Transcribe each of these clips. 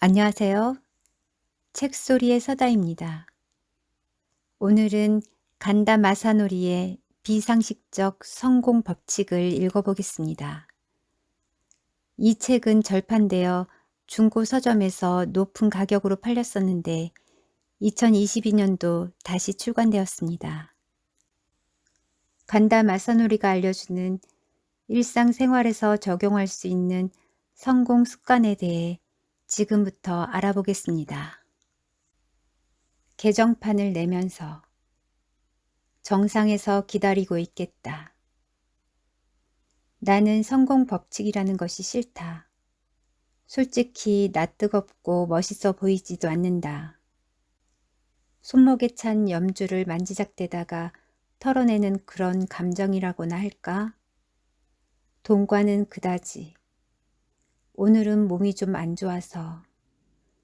안녕하세요. 책소리의 서다입니다. 오늘은 간다 마사노리의 비상식적 성공 법칙을 읽어보겠습니다. 이 책은 절판되어 중고 서점에서 높은 가격으로 팔렸었는데 2022년도 다시 출간되었습니다. 간다 마사노리가 알려주는 일상생활에서 적용할 수 있는 성공 습관에 대해 지금부터 알아보겠습니다. 개정판을 내면서 정상에서 기다리고 있겠다. 나는 성공 법칙이라는 것이 싫다. 솔직히 낯뜨겁고 멋있어 보이지도 않는다. 손목에 찬 염주를 만지작대다가 털어내는 그런 감정이라고나 할까? 돈과는 그다지. 오늘은 몸이 좀 안 좋아서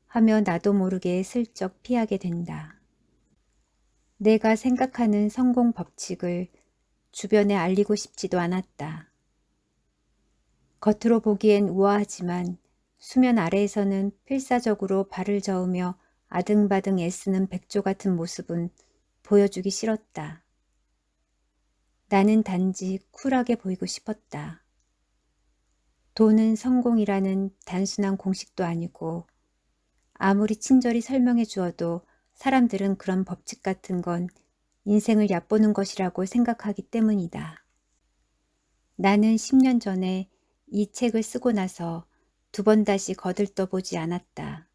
하며 나도 모르게 슬쩍 피하게 된다. 내가 생각하는 성공 법칙을 주변에 알리고 싶지도 않았다. 겉으로 보기엔 우아하지만 수면 아래에서는 필사적으로 발을 저으며 아등바등 애쓰는 백조 같은 모습은 보여주기 싫었다. 나는 단지 쿨하게 보이고 싶었다. 돈은 성공이라는 단순한 공식도 아니고 아무리 친절히 설명해 주어도 사람들은 그런 법칙 같은 건 인생을 얕보는 것이라고 생각하기 때문이다. 나는 10년 전에 이 책을 쓰고 나서 2번 다시 거들떠보지 않았다.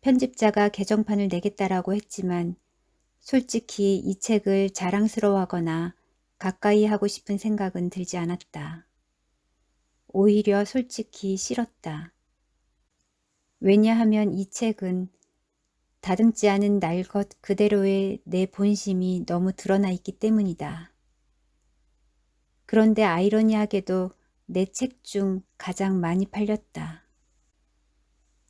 편집자가 개정판을 내겠다라고 했지만 솔직히 이 책을 자랑스러워하거나 가까이 하고 싶은 생각은 들지 않았다. 오히려 솔직히 싫었다. 왜냐하면 이 책은 다듬지 않은 날 것 그대로의 내 본심이 너무 드러나 있기 때문이다. 그런데 아이러니하게도 내 책 중 가장 많이 팔렸다.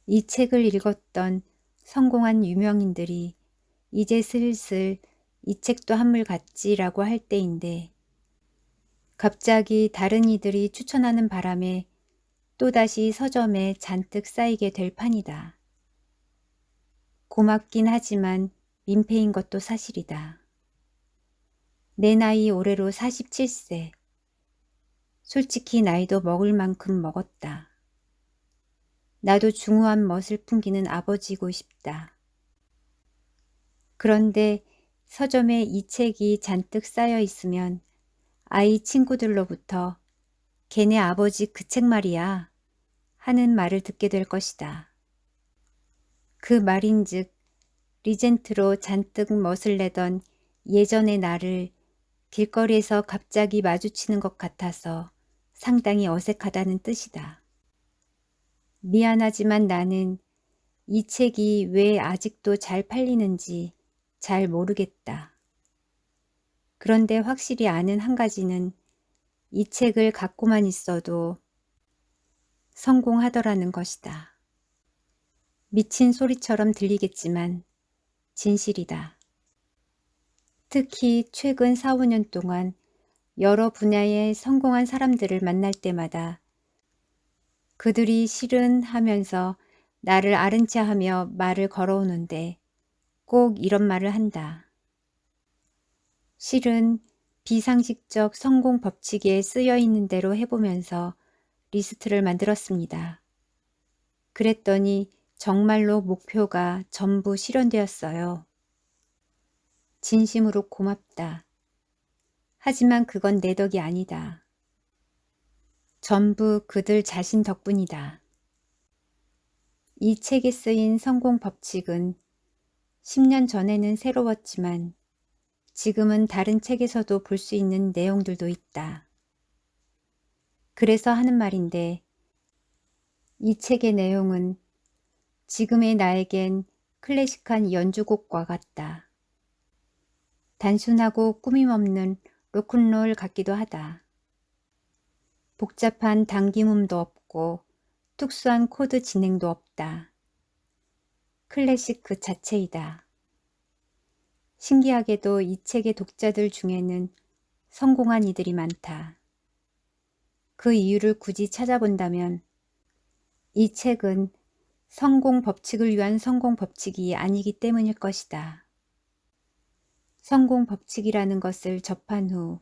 이 책을 읽었던 성공한 유명인들이 이제 슬슬 이 책도 한물 같지라고 할 때인데 갑자기 다른 이들이 추천하는 바람에 또다시 서점에 잔뜩 쌓이게 될 판이다. 고맙긴 하지만 민폐인 것도 사실이다. 내 나이 올해로 47세. 솔직히 나이도 먹을 만큼 먹었다. 나도 중후한 멋을 풍기는 아버지고 싶다. 그런데 서점에 이 책이 잔뜩 쌓여 있으면 아이 친구들로부터 걔네 아버지 그 책 말이야 하는 말을 듣게 될 것이다. 그 말인즉 리젠트로 잔뜩 멋을 내던 예전의 나를 길거리에서 갑자기 마주치는 것 같아서 상당히 어색하다는 뜻이다. 미안하지만 나는 이 책이 왜 아직도 잘 팔리는지 잘 모르겠다. 그런데 확실히 아는 한 가지는 이 책을 갖고만 있어도 성공하더라는 것이다. 미친 소리처럼 들리겠지만 진실이다. 특히 최근 4, 5년 동안 여러 분야에 성공한 사람들을 만날 때마다 그들이 실은 하면서 나를 아른 체 하며 말을 걸어오는데 꼭 이런 말을 한다. 실은 비상식적 성공 법칙에 쓰여 있는 대로 해보면서 리스트를 만들었습니다. 그랬더니 정말로 목표가 전부 실현되었어요. 진심으로 고맙다. 하지만 그건 내 덕이 아니다. 전부 그들 자신 덕분이다. 이 책에 쓰인 성공 법칙은 10년 전에는 새로웠지만 지금은 다른 책에서도 볼 수 있는 내용들도 있다. 그래서 하는 말인데 이 책의 내용은 지금의 나에겐 클래식한 연주곡과 같다. 단순하고 꾸밈없는 로큰롤 같기도 하다. 복잡한 당김음도 없고 특수한 코드 진행도 없다. 클래식 그 자체이다. 신기하게도 이 책의 독자들 중에는 성공한 이들이 많다. 그 이유를 굳이 찾아본다면 이 책은 성공 법칙을 위한 성공 법칙이 아니기 때문일 것이다. 성공 법칙이라는 것을 접한 후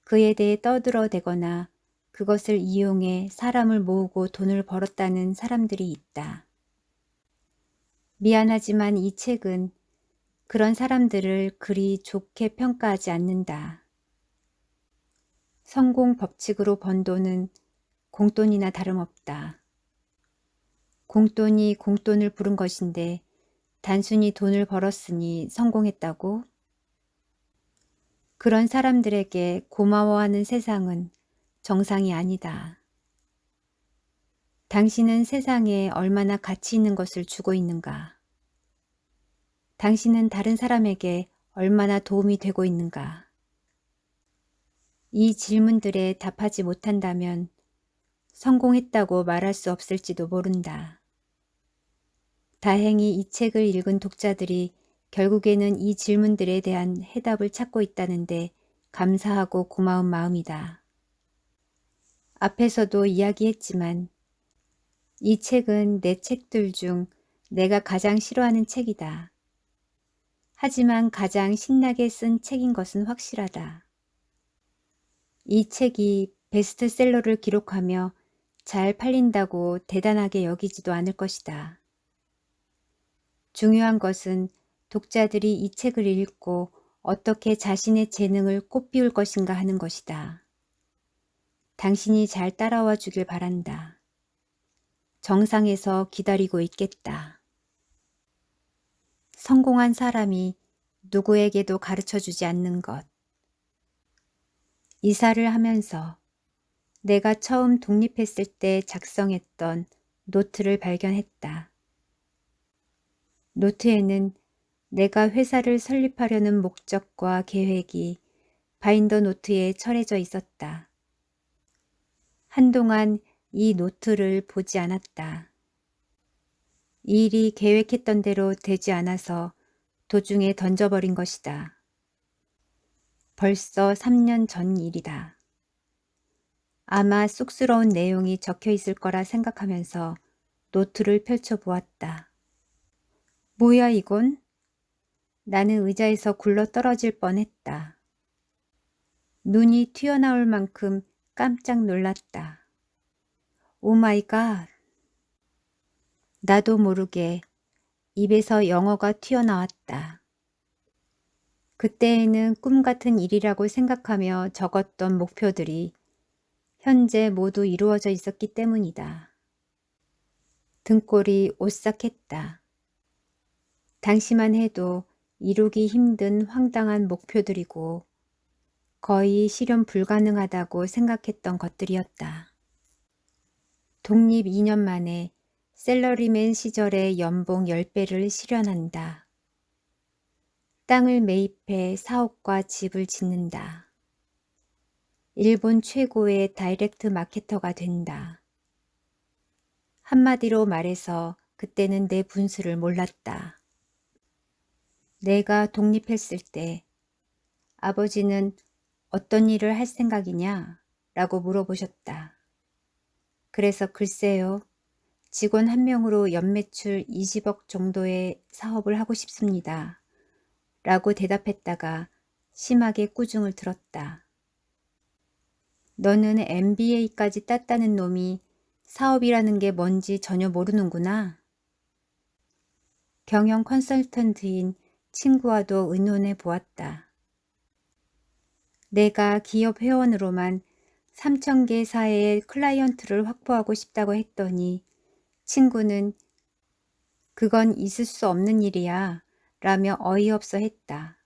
그에 대해 떠들어대거나 그것을 이용해 사람을 모으고 돈을 벌었다는 사람들이 있다. 미안하지만 이 책은 그런 사람들을 그리 좋게 평가하지 않는다. 성공 법칙으로 번 돈은 공돈이나 다름없다. 공돈이 공돈을 부른 것인데 단순히 돈을 벌었으니 성공했다고? 그런 사람들에게 고마워하는 세상은 정상이 아니다. 당신은 세상에 얼마나 가치 있는 것을 주고 있는가? 당신은 다른 사람에게 얼마나 도움이 되고 있는가? 이 질문들에 답하지 못한다면 성공했다고 말할 수 없을지도 모른다. 다행히 이 책을 읽은 독자들이 결국에는 이 질문들에 대한 해답을 찾고 있다는데 감사하고 고마운 마음이다. 앞에서도 이야기했지만 이 책은 내 책들 중 내가 가장 싫어하는 책이다. 하지만 가장 신나게 쓴 책인 것은 확실하다. 이 책이 베스트셀러를 기록하며 잘 팔린다고 대단하게 여기지도 않을 것이다. 중요한 것은 독자들이 이 책을 읽고 어떻게 자신의 재능을 꽃피울 것인가 하는 것이다. 당신이 잘 따라와 주길 바란다. 정상에서 기다리고 있겠다. 성공한 사람이 누구에게도 가르쳐주지 않는 것. 이사를 하면서 내가 처음 독립했을 때 작성했던 노트를 발견했다. 노트에는 내가 회사를 설립하려는 목적과 계획이 바인더 노트에 철해져 있었다. 한동안 이 노트를 보지 않았다. 이 일이 계획했던 대로 되지 않아서 도중에 던져버린 것이다. 벌써 3년 전 일이다. 아마 쑥스러운 내용이 적혀 있을 거라 생각하면서 노트를 펼쳐보았다. 뭐야 이건? 나는 의자에서 굴러 떨어질 뻔했다. 눈이 튀어나올 만큼 깜짝 놀랐다. 오 마이 갓. 나도 모르게 입에서 영어가 튀어나왔다. 그때에는 꿈 같은 일이라고 생각하며 적었던 목표들이 현재 모두 이루어져 있었기 때문이다. 등골이 오싹했다. 당시만 해도 이루기 힘든 황당한 목표들이고 거의 실현 불가능하다고 생각했던 것들이었다. 독립 2년 만에 셀러리맨 시절의 연봉 10배를 실현한다. 땅을 매입해 사옥과 집을 짓는다. 일본 최고의 다이렉트 마케터가 된다. 한마디로 말해서 그때는 내 분수를 몰랐다. 내가 독립했을 때 아버지는 어떤 일을 할 생각이냐? 라고 물어보셨다. 그래서 글쎄요. 직원 한 명으로 연매출 20억 정도의 사업을 하고 싶습니다. 라고 대답했다가 심하게 꾸중을 들었다. 너는 MBA까지 땄다는 놈이 사업이라는 게 뭔지 전혀 모르는구나. 경영 컨설턴트인 친구와도 의논해 보았다. 내가 기업 회원으로만 3,000개 사이의 클라이언트를 확보하고 싶다고 했더니 친구는 그건 있을 수 없는 일이야 라며 어이없어 했다.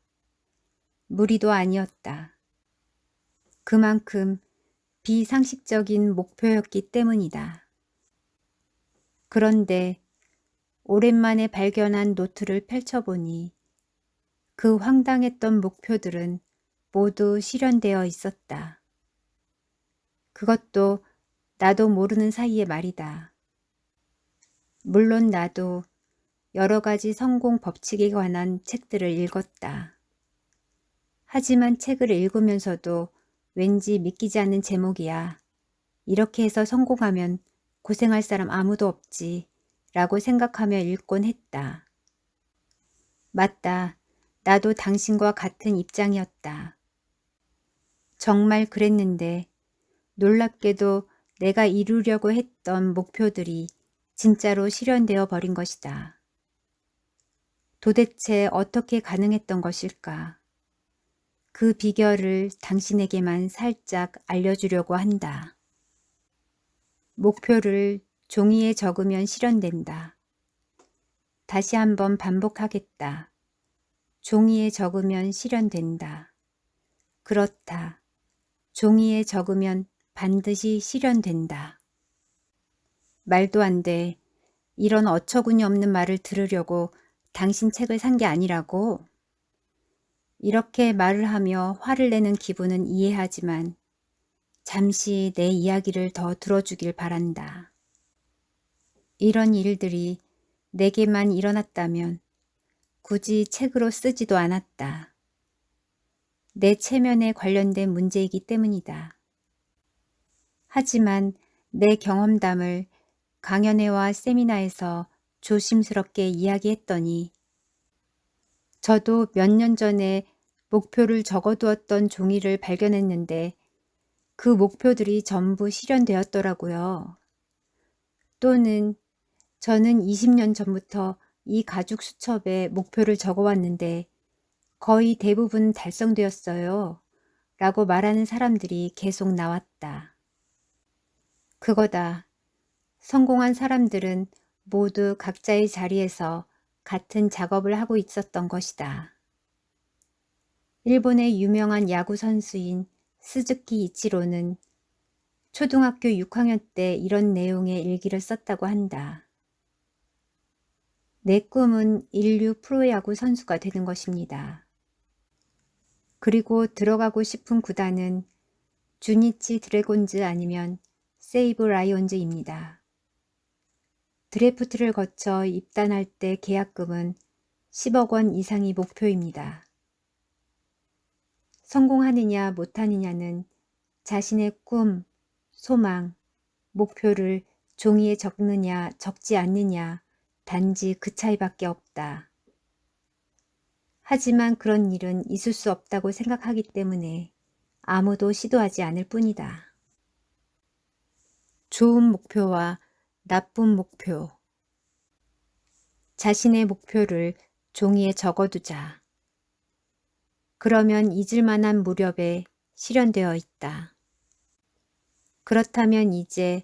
무리도 아니었다. 그만큼 비상식적인 목표였기 때문이다. 그런데 오랜만에 발견한 노트를 펼쳐보니 그 황당했던 목표들은 모두 실현되어 있었다. 그것도 나도 모르는 사이의 말이다. 물론 나도 여러 가지 성공 법칙에 관한 책들을 읽었다. 하지만 책을 읽으면서도 왠지 믿기지 않는 제목이야. 이렇게 해서 성공하면 고생할 사람 아무도 없지. 라고 생각하며 읽곤 했다. 맞다. 나도 당신과 같은 입장이었다. 정말 그랬는데 놀랍게도 내가 이루려고 했던 목표들이 진짜로 실현되어 버린 것이다. 도대체 어떻게 가능했던 것일까? 그 비결을 당신에게만 살짝 알려주려고 한다. 목표를 종이에 적으면 실현된다. 다시 한번 반복하겠다. 종이에 적으면 실현된다. 그렇다. 종이에 적으면 반드시 실현된다. 말도 안 돼. 이런 어처구니 없는 말을 들으려고 당신 책을 산 게 아니라고. 이렇게 말을 하며 화를 내는 기분은 이해하지만 잠시 내 이야기를 더 들어주길 바란다. 이런 일들이 내게만 일어났다면 굳이 책으로 쓰지도 않았다. 내 체면에 관련된 문제이기 때문이다. 하지만 내 경험담을 강연회와 세미나에서 조심스럽게 이야기했더니 저도 몇 년 전에 목표를 적어두었던 종이를 발견했는데 그 목표들이 전부 실현되었더라고요. 또는 저는 20년 전부터 이 가죽 수첩에 목표를 적어왔는데 거의 대부분 달성되었어요. 라고 말하는 사람들이 계속 나왔다. 그거다. 성공한 사람들은 모두 각자의 자리에서 같은 작업을 하고 있었던 것이다. 일본의 유명한 야구 선수인 스즈키 이치로는 초등학교 6학년 때 이런 내용의 일기를 썼다고 한다. 내 꿈은 인류 프로야구 선수가 되는 것입니다. 그리고 들어가고 싶은 구단은 주니치 드래곤즈 아니면 세이브 라이온즈입니다. 드래프트를 거쳐 입단할 때 계약금은 10억 원 이상이 목표입니다. 성공하느냐 못하느냐는 자신의 꿈, 소망, 목표를 종이에 적느냐 적지 않느냐 단지 그 차이밖에 없다. 하지만 그런 일은 있을 수 없다고 생각하기 때문에 아무도 시도하지 않을 뿐이다. 좋은 목표와 나쁜 목표. 자신의 목표를 종이에 적어두자. 그러면 잊을 만한 무렵에 실현되어 있다. 그렇다면 이제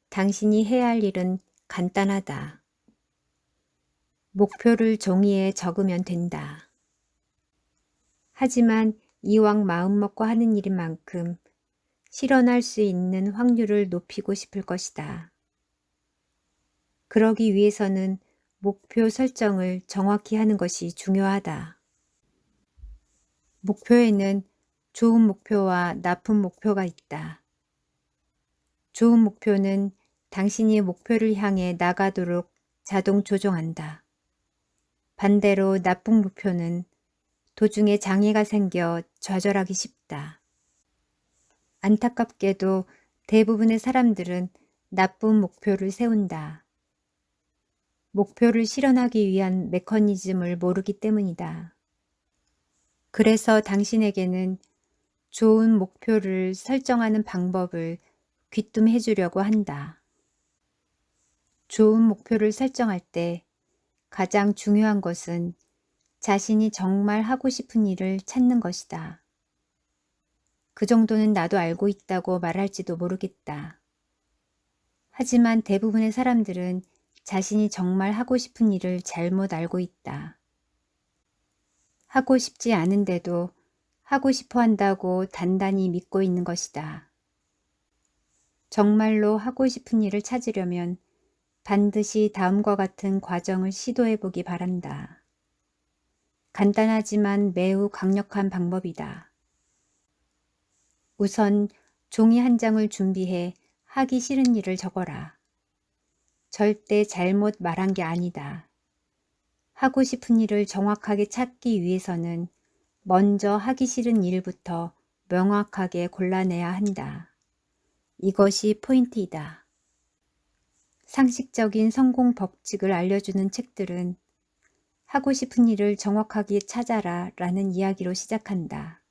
당신이 해야 할 일은 간단하다. 목표를 종이에 적으면 된다. 하지만 이왕 마음먹고 하는 일인 만큼 실현할 수 있는 확률을 높이고 싶을 것이다. 그러기 위해서는 목표 설정을 정확히 하는 것이 중요하다. 목표에는 좋은 목표와 나쁜 목표가 있다. 좋은 목표는 당신이 목표를 향해 나가도록 자동 조종한다. 반대로 나쁜 목표는 도중에 장애가 생겨 좌절하기 쉽다. 안타깝게도 대부분의 사람들은 나쁜 목표를 세운다. 목표를 실현하기 위한 메커니즘을 모르기 때문이다. 그래서 당신에게는 좋은 목표를 설정하는 방법을 귀뜸해 주려고 한다. 좋은 목표를 설정할 때 가장 중요한 것은 자신이 정말 하고 싶은 일을 찾는 것이다. 그 정도는 나도 알고 있다고 말할지도 모르겠다. 하지만 대부분의 사람들은 자신이 정말 하고 싶은 일을 잘못 알고 있다. 하고 싶지 않은데도 하고 싶어 한다고 단단히 믿고 있는 것이다. 정말로 하고 싶은 일을 찾으려면 반드시 다음과 같은 과정을 시도해 보기 바란다. 간단하지만 매우 강력한 방법이다. 우선 종이 한 장을 준비해 하기 싫은 일을 적어라. 절대 잘못 말한 게 아니다. 하고 싶은 일을 정확하게 찾기 위해서는 먼저 하기 싫은 일부터 명확하게 골라내야 한다. 이것이 포인트이다. 상식적인 성공 법칙을 알려주는 책들은 하고 싶은 일을 정확하게 찾아라 라는 이야기로 시작한다.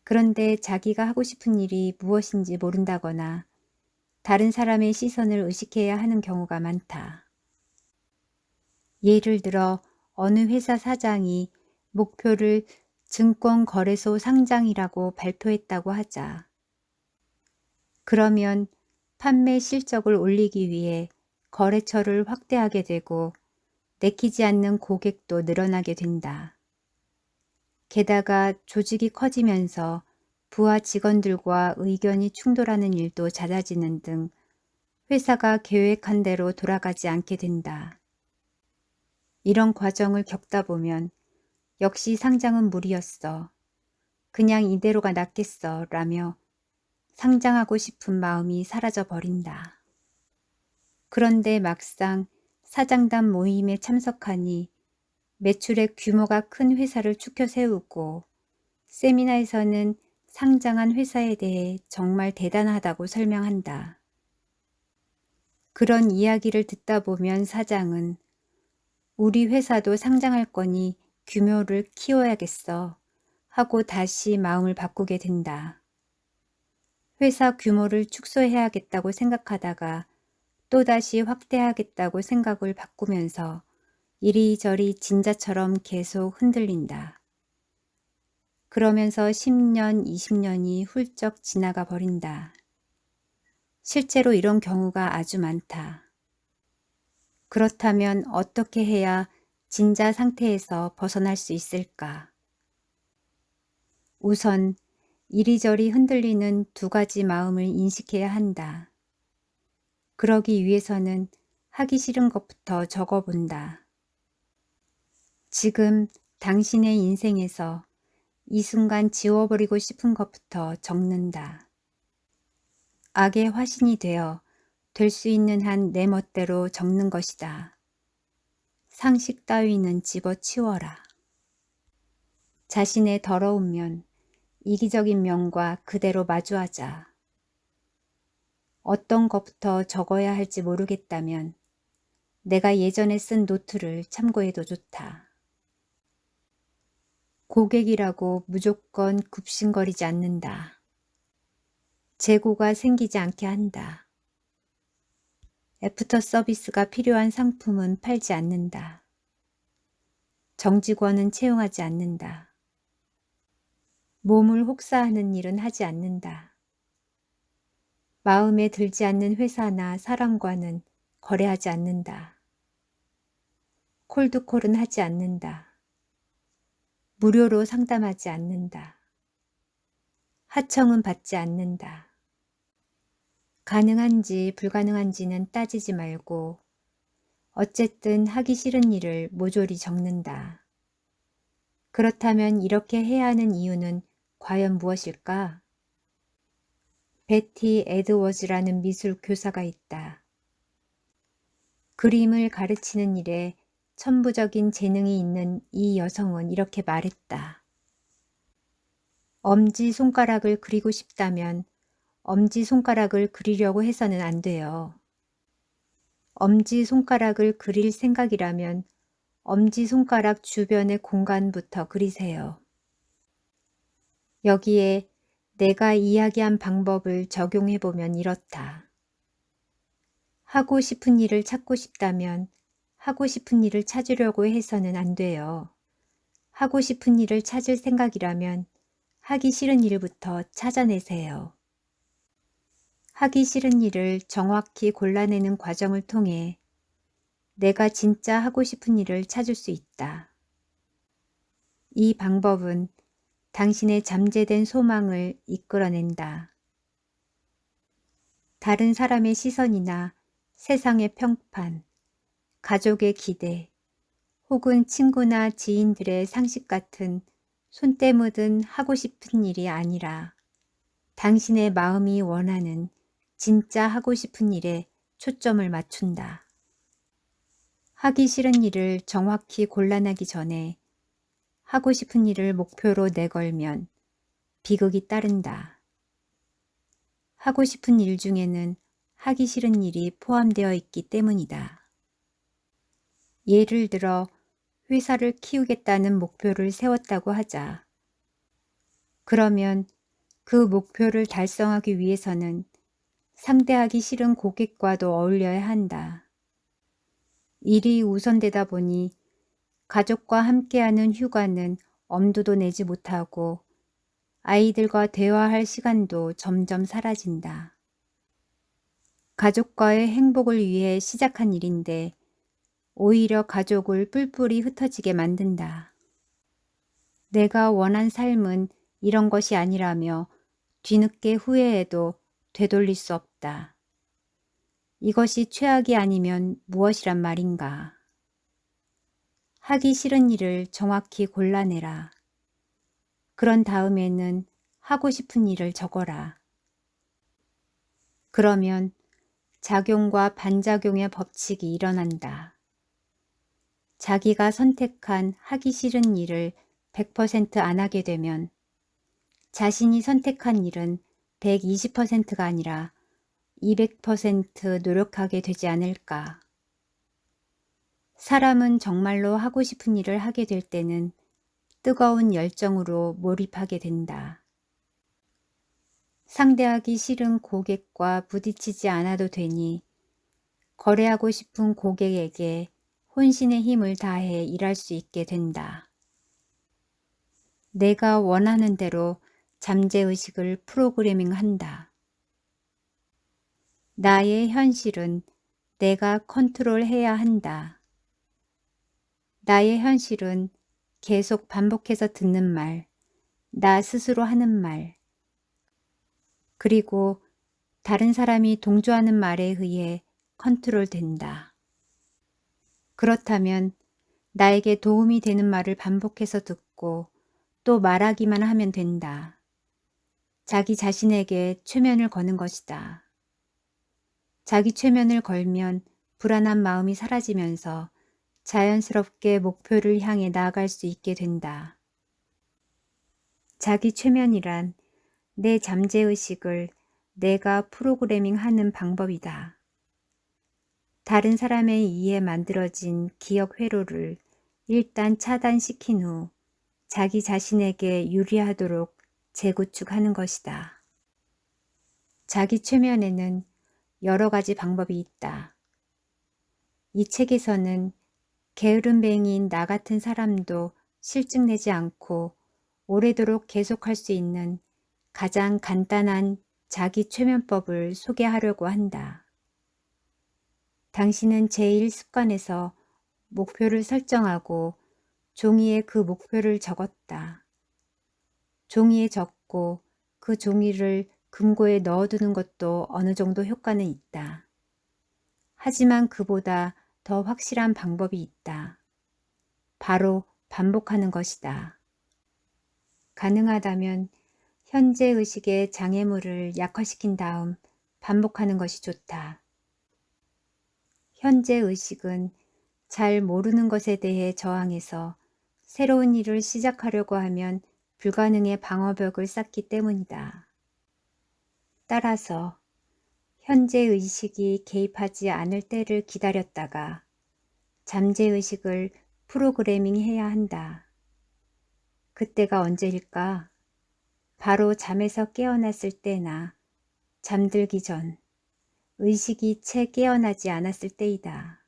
그런데 자기가 하고 싶은 일이 무엇인지 모른다거나 다른 사람의 시선을 의식해야 하는 경우가 많다. 예를 들어 어느 회사 사장이 목표를 증권거래소 상장이라고 발표했다고 하자. 그러면 판매 실적을 올리기 위해 거래처를 확대하게 되고 내키지 않는 고객도 늘어나게 된다. 게다가 조직이 커지면서 부하 직원들과 의견이 충돌하는 일도 잦아지는 등 회사가 계획한 대로 돌아가지 않게 된다. 이런 과정을 겪다 보면 역시 상장은 무리였어. 그냥 이대로가 낫겠어 라며 상장하고 싶은 마음이 사라져 버린다. 그런데 막상 사장단 모임에 참석하니 매출의 규모가 큰 회사를 추켜 세우고 세미나에서는 상장한 회사에 대해 정말 대단하다고 설명한다. 그런 이야기를 듣다 보면 사장은 우리 회사도 상장할 거니 규모를 키워야겠어 하고 다시 마음을 바꾸게 된다. 회사 규모를 축소해야겠다고 생각하다가 또다시 확대하겠다고 생각을 바꾸면서 이리저리 진자처럼 계속 흔들린다. 그러면서 10년, 20년이 훌쩍 지나가 버린다. 실제로 이런 경우가 아주 많다. 그렇다면 어떻게 해야 진자 상태에서 벗어날 수 있을까? 우선 이리저리 흔들리는 두 가지 마음을 인식해야 한다. 그러기 위해서는 하기 싫은 것부터 적어본다. 지금 당신의 인생에서 이 순간 지워버리고 싶은 것부터 적는다. 악의 화신이 되어 될 수 있는 한 내 멋대로 적는 것이다. 상식 따위는 집어치워라. 자신의 더러운 면, 이기적인 면과 그대로 마주하자. 어떤 것부터 적어야 할지 모르겠다면 내가 예전에 쓴 노트를 참고해도 좋다. 고객이라고 무조건 굽신거리지 않는다. 재고가 생기지 않게 한다. 애프터 서비스가 필요한 상품은 팔지 않는다. 정직원은 채용하지 않는다. 몸을 혹사하는 일은 하지 않는다. 마음에 들지 않는 회사나 사람과는 거래하지 않는다. 콜드콜은 하지 않는다. 무료로 상담하지 않는다. 하청은 받지 않는다. 가능한지 불가능한지는 따지지 말고 어쨌든 하기 싫은 일을 모조리 적는다. 그렇다면 이렇게 해야 하는 이유는 과연 무엇일까? 베티 에드워즈라는 미술 교사가 있다. 그림을 가르치는 일에 천부적인 재능이 있는 이 여성은 이렇게 말했다. 엄지손가락을 그리고 싶다면 엄지손가락을 그리려고 해서는 안 돼요. 엄지손가락을 그릴 생각이라면 엄지손가락 주변의 공간부터 그리세요. 여기에 내가 이야기한 방법을 적용해보면 이렇다. 하고 싶은 일을 찾고 싶다면 하고 싶은 일을 찾으려고 해서는 안 돼요. 하고 싶은 일을 찾을 생각이라면 하기 싫은 일부터 찾아내세요. 하기 싫은 일을 정확히 골라내는 과정을 통해 내가 진짜 하고 싶은 일을 찾을 수 있다. 이 방법은 당신의 잠재된 소망을 이끌어낸다. 다른 사람의 시선이나 세상의 평판, 가족의 기대, 혹은 친구나 지인들의 상식 같은 손때 묻은 하고 싶은 일이 아니라 당신의 마음이 원하는 진짜 하고 싶은 일에 초점을 맞춘다. 하기 싫은 일을 정확히 골라내기 전에 하고 싶은 일을 목표로 내걸면 비극이 따른다. 하고 싶은 일 중에는 하기 싫은 일이 포함되어 있기 때문이다. 예를 들어 회사를 키우겠다는 목표를 세웠다고 하자. 그러면 그 목표를 달성하기 위해서는 상대하기 싫은 고객과도 어울려야 한다. 일이 우선되다 보니 가족과 함께하는 휴가는 엄두도 내지 못하고 아이들과 대화할 시간도 점점 사라진다. 가족과의 행복을 위해 시작한 일인데 오히려 가족을 뿔뿔이 흩어지게 만든다. 내가 원한 삶은 이런 것이 아니라며 뒤늦게 후회해도 되돌릴 수 없다. 이것이 최악이 아니면 무엇이란 말인가. 하기 싫은 일을 정확히 골라내라. 그런 다음에는 하고 싶은 일을 적어라. 그러면 작용과 반작용의 법칙이 일어난다. 자기가 선택한 하기 싫은 일을 100%안 하게 되면 자신이 선택한 일은 120%가 아니라 200% 노력하게 되지 않을까. 사람은 정말로 하고 싶은 일을 하게 될 때는 뜨거운 열정으로 몰입하게 된다. 상대하기 싫은 고객과 부딪히지 않아도 되니 거래하고 싶은 고객에게 혼신의 힘을 다해 일할 수 있게 된다. 내가 원하는 대로 잠재의식을 프로그래밍한다. 나의 현실은 내가 컨트롤해야 한다. 나의 현실은 계속 반복해서 듣는 말, 나 스스로 하는 말, 그리고 다른 사람이 동조하는 말에 의해 컨트롤된다. 그렇다면 나에게 도움이 되는 말을 반복해서 듣고 또 말하기만 하면 된다. 자기 자신에게 최면을 거는 것이다. 자기 최면을 걸면 불안한 마음이 사라지면서 자연스럽게 목표를 향해 나아갈 수 있게 된다. 자기 최면이란 내 잠재의식을 내가 프로그래밍하는 방법이다. 다른 사람에 의해 만들어진 기억 회로를 일단 차단시킨 후 자기 자신에게 유리하도록 재구축하는 것이다. 자기 최면에는 여러 가지 방법이 있다. 이 책에서는 게으름뱅이인 나 같은 사람도 실증내지 않고 오래도록 계속할 수 있는 가장 간단한 자기 최면법을 소개하려고 한다. 당신은 제1습관에서 목표를 설정하고 종이에 그 목표를 적었다. 종이에 적고 그 종이를 금고에 넣어두는 것도 어느 정도 효과는 있다. 하지만 그보다 더 확실한 방법이 있다. 바로 반복하는 것이다. 가능하다면 현재 의식의 장애물을 약화시킨 다음 반복하는 것이 좋다. 현재 의식은 잘 모르는 것에 대해 저항해서 새로운 일을 시작하려고 하면 불가능의 방어벽을 쌓기 때문이다. 따라서 현재 의식이 개입하지 않을 때를 기다렸다가 잠재의식을 프로그래밍해야 한다. 그때가 언제일까? 바로 잠에서 깨어났을 때나 잠들기 전, 의식이 채 깨어나지 않았을 때이다.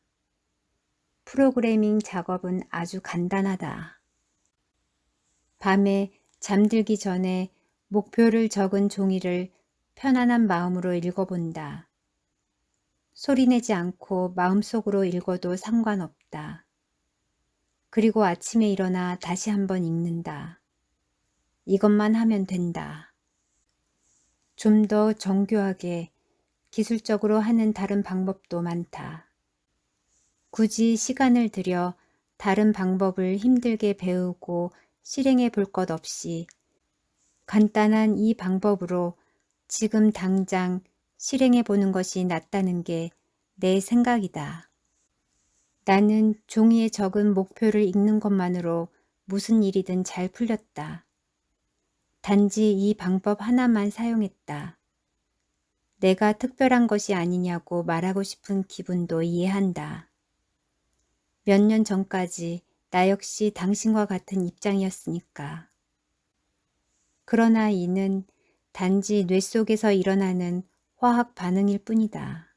프로그래밍 작업은 아주 간단하다. 밤에 잠들기 전에 목표를 적은 종이를 편안한 마음으로 읽어본다. 소리내지 않고 마음속으로 읽어도 상관없다. 그리고 아침에 일어나 다시 한번 읽는다. 이것만 하면 된다. 좀 더 정교하게 기술적으로 하는 다른 방법도 많다. 굳이 시간을 들여 다른 방법을 힘들게 배우고 실행해 볼 것 없이 간단한 이 방법으로 지금 당장 실행해 보는 것이 낫다는 게 내 생각이다. 나는 종이에 적은 목표를 읽는 것만으로 무슨 일이든 잘 풀렸다. 단지 이 방법 하나만 사용했다. 내가 특별한 것이 아니냐고 말하고 싶은 기분도 이해한다. 몇 년 전까지 나 역시 당신과 같은 입장이었으니까. 그러나 이는 단지 뇌 속에서 일어나는 화학 반응일 뿐이다.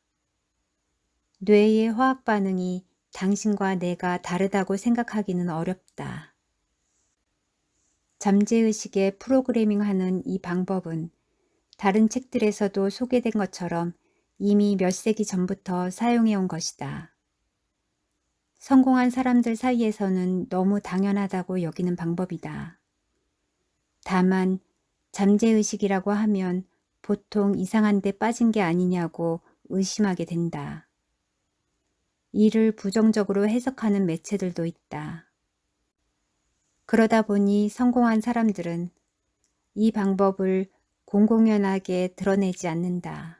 뇌의 화학 반응이 당신과 내가 다르다고 생각하기는 어렵다. 잠재의식에 프로그래밍하는 이 방법은 다른 책들에서도 소개된 것처럼 이미 몇 세기 전부터 사용해온 것이다. 성공한 사람들 사이에서는 너무 당연하다고 여기는 방법이다. 다만 잠재의식이라고 하면 보통 이상한 데 빠진 게 아니냐고 의심하게 된다. 이를 부정적으로 해석하는 매체들도 있다. 그러다 보니 성공한 사람들은 이 방법을 공공연하게 드러내지 않는다.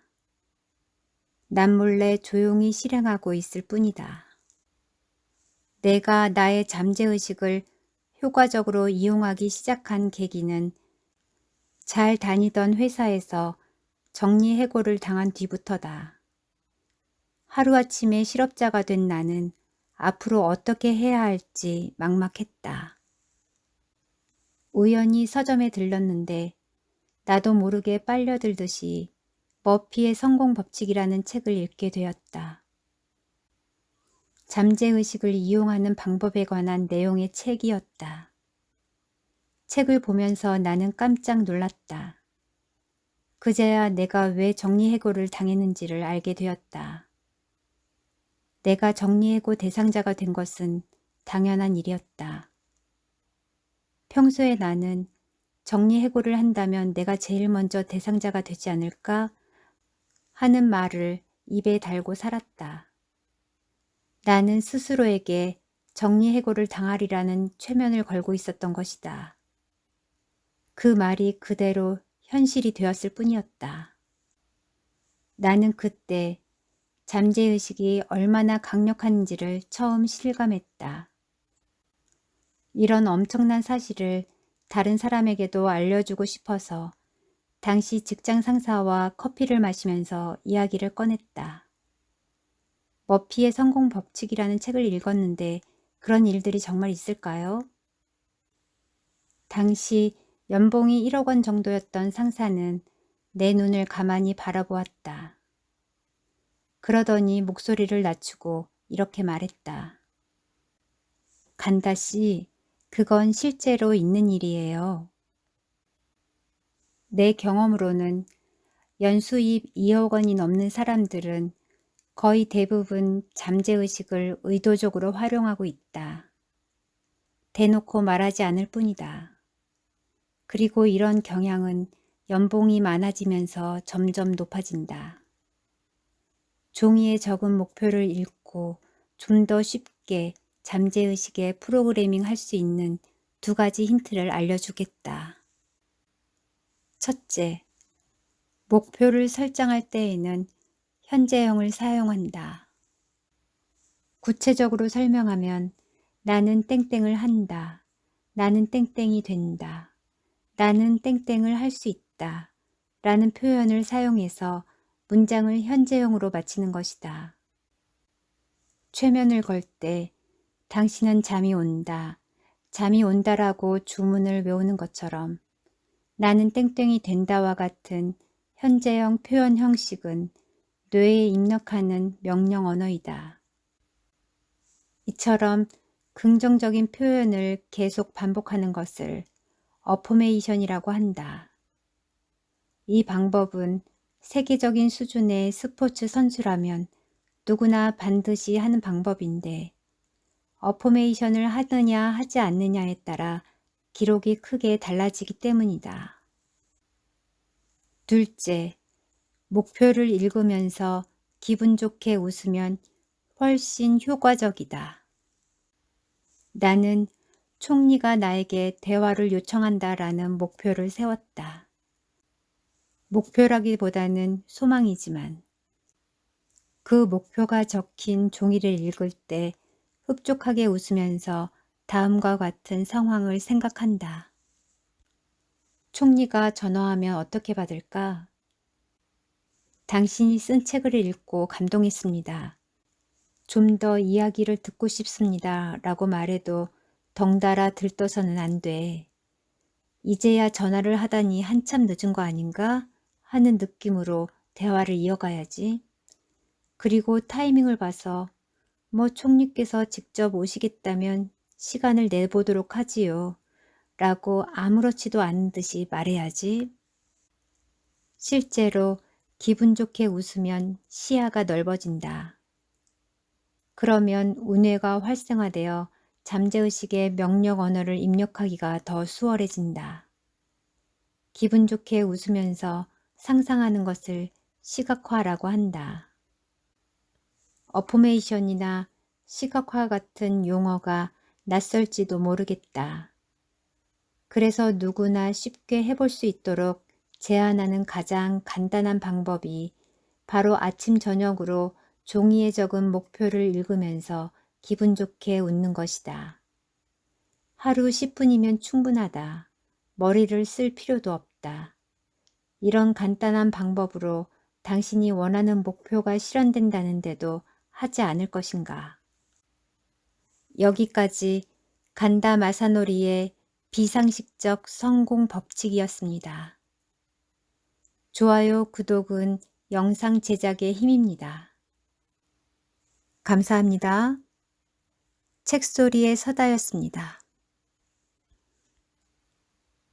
남몰래 조용히 실행하고 있을 뿐이다. 내가 나의 잠재의식을 효과적으로 이용하기 시작한 계기는 잘 다니던 회사에서 정리해고를 당한 뒤부터다. 하루아침에 실업자가 된 나는 앞으로 어떻게 해야 할지 막막했다. 우연히 서점에 들렀는데 나도 모르게 빨려들듯이 머피의 성공 법칙이라는 책을 읽게 되었다. 잠재의식을 이용하는 방법에 관한 내용의 책이었다. 책을 보면서 나는 깜짝 놀랐다. 그제야 내가 왜 정리해고를 당했는지를 알게 되었다. 내가 정리해고 대상자가 된 것은 당연한 일이었다. 평소에 나는 정리해고를 한다면 내가 제일 먼저 대상자가 되지 않을까 하는 말을 입에 달고 살았다. 나는 스스로에게 정리해고를 당하리라는 최면을 걸고 있었던 것이다. 그 말이 그대로 현실이 되었을 뿐이었다. 나는 그때 잠재의식이 얼마나 강력한지를 처음 실감했다. 이런 엄청난 사실을 다른 사람에게도 알려주고 싶어서 당시 직장 상사와 커피를 마시면서 이야기를 꺼냈다. 머피의 성공 법칙이라는 책을 읽었는데 그런 일들이 정말 있을까요? 당시 연봉이 1억 원 정도였던 상사는 내 눈을 가만히 바라보았다. 그러더니 목소리를 낮추고 이렇게 말했다. 간다 씨, 그건 실제로 있는 일이에요. 내 경험으로는 연수입 2억 원이 넘는 사람들은 거의 대부분 잠재의식을 의도적으로 활용하고 있다. 대놓고 말하지 않을 뿐이다. 그리고 이런 경향은 연봉이 많아지면서 점점 높아진다. 종이에 적은 목표를 읽고 좀 더 쉽게 잠재의식에 프로그래밍 할 수 있는 두 가지 힌트를 알려주겠다. 첫째, 목표를 설정할 때에는 현재형을 사용한다. 구체적으로 설명하면 나는 땡땡을 한다. 나는 땡땡이 된다. 나는 땡땡을 할 수 있다. 라는 표현을 사용해서 문장을 현재형으로 마치는 것이다. 최면을 걸 때 당신은 잠이 온다. 잠이 온다라고 주문을 외우는 것처럼 나는 땡땡이 된다와 같은 현재형 표현 형식은 뇌에 입력하는 명령 언어이다. 이처럼 긍정적인 표현을 계속 반복하는 것을 어포메이션이라고 한다. 이 방법은 세계적인 수준의 스포츠 선수라면 누구나 반드시 하는 방법인데 어포메이션을 하느냐 하지 않느냐에 따라 기록이 크게 달라지기 때문이다. 둘째, 목표를 읽으면서 기분 좋게 웃으면 훨씬 효과적이다. 나는 총리가 나에게 대화를 요청한다라는 목표를 세웠다. 목표라기보다는 소망이지만 그 목표가 적힌 종이를 읽을 때 흡족하게 웃으면서 다음과 같은 상황을 생각한다. 총리가 전화하면 어떻게 받을까? 당신이 쓴 책을 읽고 감동했습니다. 좀 더 이야기를 듣고 싶습니다. 라고 말해도 덩달아 들떠서는 안 돼. 이제야 전화를 하다니 한참 늦은 거 아닌가 하는 느낌으로 대화를 이어가야지. 그리고 타이밍을 봐서 뭐 총리께서 직접 오시겠다면 시간을 내보도록 하지요. 라고 아무렇지도 않은 듯이 말해야지. 실제로 기분 좋게 웃으면 시야가 넓어진다. 그러면 우뇌가 활성화되어 잠재의식의 명령 언어를 입력하기가 더 수월해진다. 기분 좋게 웃으면서 상상하는 것을 시각화라고 한다. 어포메이션이나 시각화 같은 용어가 낯설지도 모르겠다. 그래서 누구나 쉽게 해볼 수 있도록 제안하는 가장 간단한 방법이 바로 아침 저녁으로 종이에 적은 목표를 읽으면서 기분 좋게 웃는 것이다. 하루 10분이면 충분하다. 머리를 쓸 필요도 없다. 이런 간단한 방법으로 당신이 원하는 목표가 실현된다는데도 하지 않을 것인가. 여기까지 간다 마사노리의 비상식적 성공 법칙이었습니다. 좋아요, 구독은 영상 제작의 힘입니다. 감사합니다. 책소리의 서다였습니다.